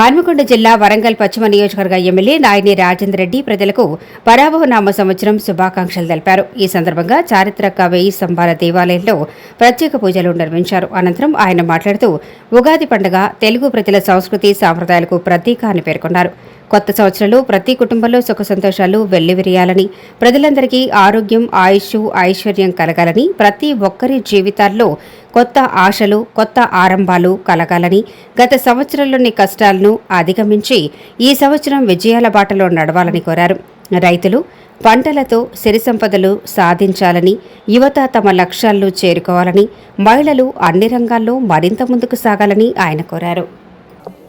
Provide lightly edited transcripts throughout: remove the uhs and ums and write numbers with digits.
హన్మకొండ జిల్లా వరంగల్ పశ్చిమ నియోజకవర్గ ఎమ్మెల్యే నాయని రాజేందర్ రెడ్డి ప్రజలకు పరాభవనామ సంవత్సరం శుభాకాంక్షలు తెలిపారు. ఈ సందర్భంగా చారిత్రక 1000 స్తంభాల దేవాలయంలో ప్రత్యేక పూజలు నిర్వహించారు. అనంతరం ఆయన మాట్లాడుతూ ఉగాది పండుగ తెలుగు ప్రజల సంస్కృతి సాంప్రదాయాలకు ప్రతీక అని పేర్కొన్నారు. కొత్త సంవత్సరంలో ప్రతి కుటుంబంలో సుఖ సంతోషాలు వెల్లివిరియాలని, ప్రజలందరికీ ఆరోగ్యం, ఆయుష్, ఐశ్వర్యం కలగాలని, ప్రతి ఒక్కరి జీవితాల్లో కొత్త ఆశలు, కొత్త ఆరంభాలు కలగాలని, గత సంవత్సరంలోని కష్టాలను అధిగమించి ఈ సంవత్సరం విజయాల బాటలో నడవాలని కోరారు. రైతులు పంటలతో సిరి సంపదలు సాధించాలని, యువత తమ లక్ష్యాలను చేరుకోవాలని, మహిళలు అన్ని రంగాల్లో మరింత ముందుకు సాగాలని ఆయన కోరారు.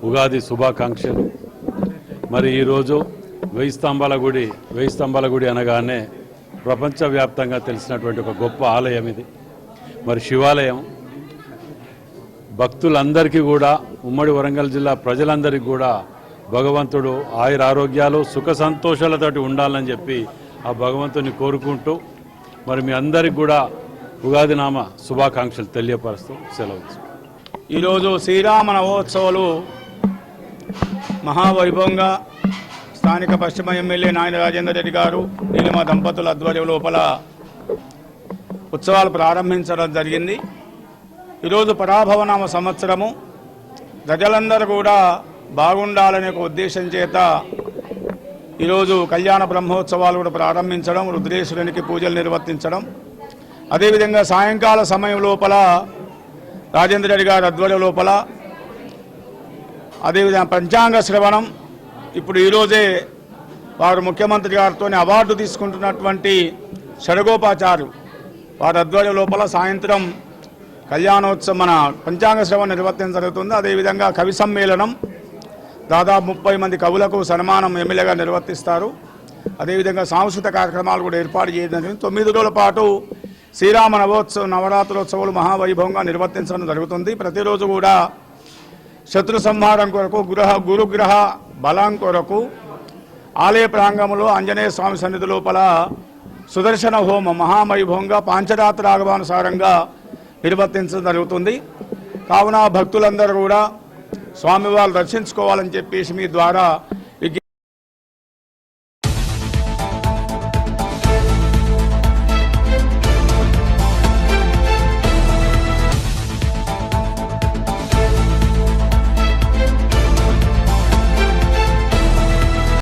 ఉగాది శుభాకాంక్షలు. మరి ఈరోజు 1000 స్తంభాల గుడి అనగానే ప్రపంచవ్యాప్తంగా తెలిసినటువంటి ఒక గొప్ప ఆలయం ఇది. మరి శివాలయం భక్తులందరికీ కూడా, ఉమ్మడి వరంగల్ జిల్లా ప్రజలందరికీ కూడా భగవంతుడు ఆయుర ఆరోగ్యాలు సుఖ సంతోషాలతోటి ఉండాలని చెప్పి ఆ భగవంతుని కోరుకుంటూ మరి మీ అందరికి కూడా ఉగాది నామ శుభాకాంక్షలు తెలియపరుస్తూ సెలవు. ఈరోజు శ్రీరామ నవోత్సవాలు మహావైభవంగా స్థానిక పశ్చిమ ఎమ్మెల్యే నాయని రాజేందర్ రెడ్డి గారు, నీలిమ దంపతుల ఆధ్వర్యం లోపల ఉత్సవాలు ప్రారంభించడం జరిగింది. ఈరోజు పరాభవనామ సంవత్సరము, ప్రజలందరూ కూడా బాగుండాలనే ఒక ఉద్దేశం చేత ఈరోజు కళ్యాణ బ్రహ్మోత్సవాలు కూడా ప్రారంభించడం, రుద్రేశ్వరునికి పూజలు నిర్వర్తించడం, అదేవిధంగా సాయంకాల సమయం లోపల రాజేందర్ రెడ్డి గారి ఆధ్వర్యం లోపల అదేవిధంగా పంచాంగ శ్రవణం. ఇప్పుడు ఈరోజే వారు ముఖ్యమంత్రి గారితో అవార్డు తీసుకుంటున్నటువంటి షడగోపాచారు వారి ఆధ్వర్యం లోపల సాయంత్రం కళ్యాణోత్సవం మన పంచాంగ శ్రవణం నిర్వర్తించడం జరుగుతుంది. అదేవిధంగా కవి సమ్మేళనం, దాదాపు 30 మంది కవులకు సన్మానం ఎమ్మెల్యేగా నిర్వర్తిస్తారు. అదేవిధంగా సాంస్కృతిక కార్యక్రమాలు కూడా ఏర్పాటు చేయడం జరిగింది. 9 రోజుల పాటు శ్రీరామ నవరాత్రోత్సవాలు మహావైభవంగా నిర్వర్తించడం జరుగుతుంది. ప్రతిరోజు కూడా శత్రు సంహారం కొరకు, గురుగ్రహ బలం కొరకు ఆలయ ప్రాంగంలో ఆంజనేయ స్వామి సన్నిధి లోపల సుదర్శన హోమం మహావైభవంగా పాంచరాత్ర ఆగమానుసారంగా నిర్వర్తించడం జరుగుతుంది. కావున భక్తులందరూ కూడా స్వామివారు దర్శించుకోవాలని చెప్పేసి మీ ద్వారా